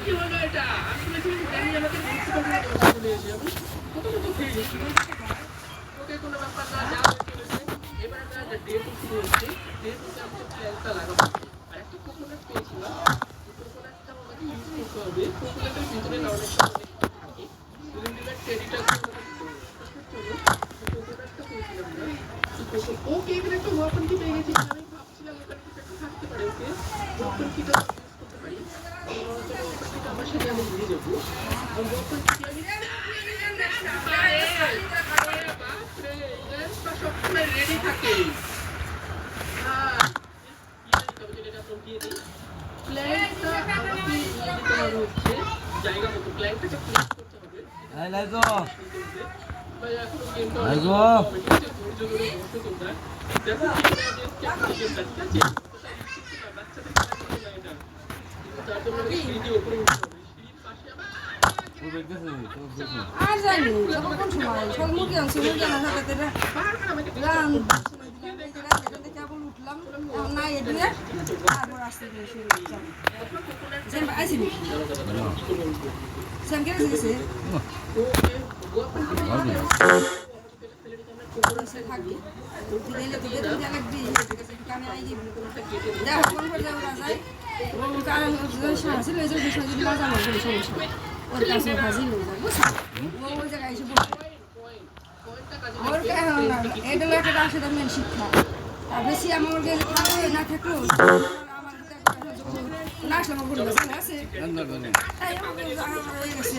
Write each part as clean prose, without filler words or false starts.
কি হলো এটা? আসলে তুমি জানি আমাকে গুরুত্বপূর্ণ কথা বলে এসে আমি প্রথমত খেয়ে গেছি। ওকে কোনো ব্যাপার না, যা হয়েছে হয়েছে। এবার আমরা ডে টু শুরু হচ্ছে। ডে টুতে আমাদের প্ল্যানটা লাগাবো। আর একটা কোকোনাট পেয়েছিলাম। কোকোনাটটা আমাকে ইউজ করতে হবে। কোকোনাটের ভিতরে না অনেক সময় অনেক কিছু থাকে। দুদিন টেরিটা আমাকে দিতে হবে। চলো, কোকোনাটটা পেয়েছিলাম না। ওকে এখানে একটা ওয়াপন কি পেয়ে গেছি। আমি ভাবছিলাম ওখানে কিছু একটা থাকতে পারে। ওকে ওয়াপন কিটা ইউজ করতে পারি। চলো ওয়াপন কিটা আমার সাথে আমি নিয়ে যাবো। আর ওয়াপন কিটা আমি বাপরে লেন্সটা সবসময় রেডি থাকে। হ্যাঁ এটা দিয়ে দিই। প্ল্যানটা আমাকে নিয়ে যেতে হবে হচ্ছে জায়গা মতো। প্ল্যানটাকে প্লেস করতে হবে। ভাই এখনো গেমটা ধৈর্য ধরে বসো তোমরা। দেখো গেমটা ঠিক আছে। বাচ্চাদের খেলা না এটা। তার জন্য সিঁড়ি উপরে উঠতে হবে। সিঁড়ির পাশে আর জানি কোন সময় সব মুরগি আনছি মুরগি আনার সাথে রান কেবল উঠলাম না এদিকে তারপর আসতে আইসি সেম কে গেছে থাকি দিলে তো বেতন দেওয়া লাগবে কামে আই যাবি দেখো কোন করে যাবো রাজাই কারণ ছিল এই যে বিষয় যদি না জানো কোনো সমস্যা ওর কাছে হাজির হয়ে যাবো ওই জায়গায় এসে বসে ওর এটা হলো একটা আসলে মেন শিক্ষা আর বেশি আমার গেলে থাকলে না থাকলেও আমার না আসলে আমার বলে গেছে আছে তাই আমাকে হয়ে গেছে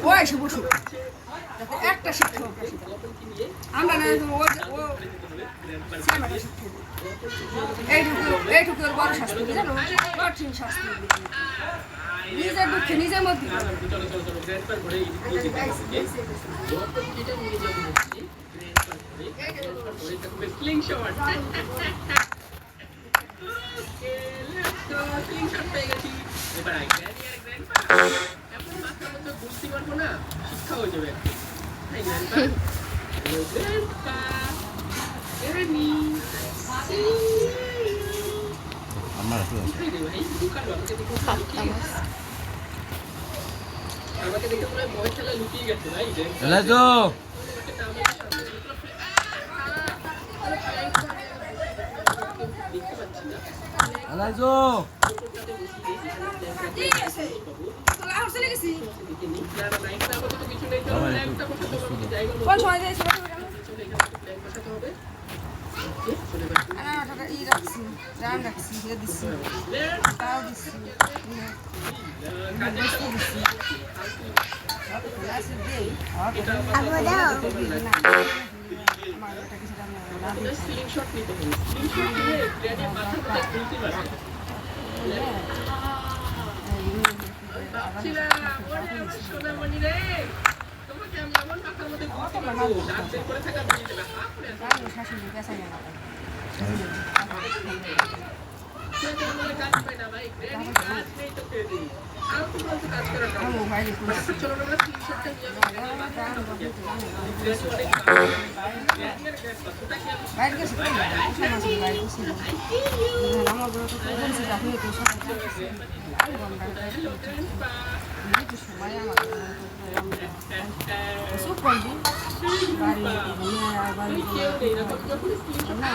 ও এসে বসুক একটা শিক্ষক আমরা না এইটুকু বড় শাস্তি জানো কঠিন শাস্তি নিজের দুঃখে নিজের মধ্যে বুঝতে পারবো না শিক্ষা হয়ে যাবে আমাকে দেখে মনে হয় ভয় খেলা লুকিয়ে গেছে ভাই দেখতে পাচ্ছি না কোন সময় যাইছে ই রাখছি রান রাখছি দিচ্ছি তাও দিচ্ছি স্ক্রিনশট নিতে হবে স্ক্রিনশট নিয়ে গ্রেডের মাথার মধ্যে খুলতে পারবে সোনামণি রে তোমাকে আমি এমন মাথার মধ্যে খুলতে পারবো দাঁত বের করে থাকা দিয়ে দেবে শাশুড়ি পেঁচাই না কাজ পাই না ভাই গ্রেডের কাজ নেই তো গ্রেডি আর তো বলতে কাজ করা না চলো আমরা স্ক্রিনশটটা নিয়ে বাইরে গেছে আমার বড় তো বলছি আপনি তো সময় আমার সব করবি বাড়ি বাড়ি না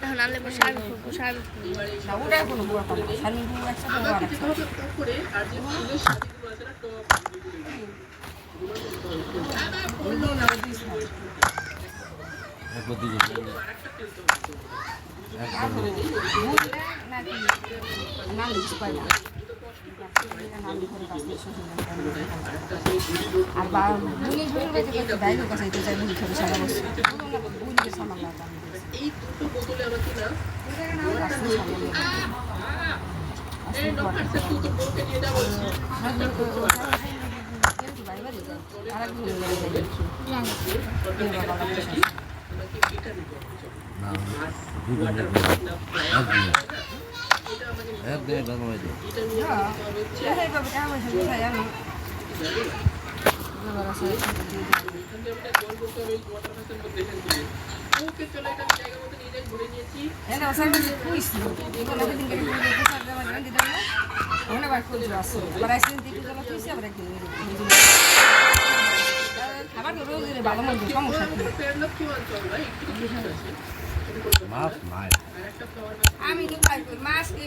এখন আনলে বসাবে ওটাই কোনো বুয়া পাবো সামনে বুয়া একসাথে করে আর যে ফুলের শাড়িগুলো আছে না টপ আর বুনির বাইরের কাছে চাই বুনি খাবে সারা বছর বুনিকে সামান লাগা এই দুটো বোতলে আমাকে না এটা আমাকে নিতে এক হবে। দিনে ঢাকা হয়ে যায়। এটা নিয়ে হ্যাঁ। নিতে হবে হচ্ছে এইভাবে টাকা পয়সা কোথায় আমি এবার আছে এখান থেকে আমাদের গোল করতে হবে এই ওয়াটার ফ্যাসের মধ্যে এখান থেকে। ওকে চলো এটা আমি জায়গা মতো নিয়ে যাই ঘুরে নিয়েছি। এনে ওসাই কিছু কইছি এগুলো দিন করে করে দেখে স্যার দেওয়া দিন দিতাম না ওখানে বার করে আসছে আবার আইসক্রিম দিতে গেল তুইছি আবার একদিন খাবার তো রোজ ভালো মন্দ সমস্যা কি ফেয়ার লক কি মানতে হবে ভাই একটু বেশি আছে। এটা করতে হবে মাছ না। নাই। আর একটা ফ্লাওয়ার আমি তো খাই মাছ কি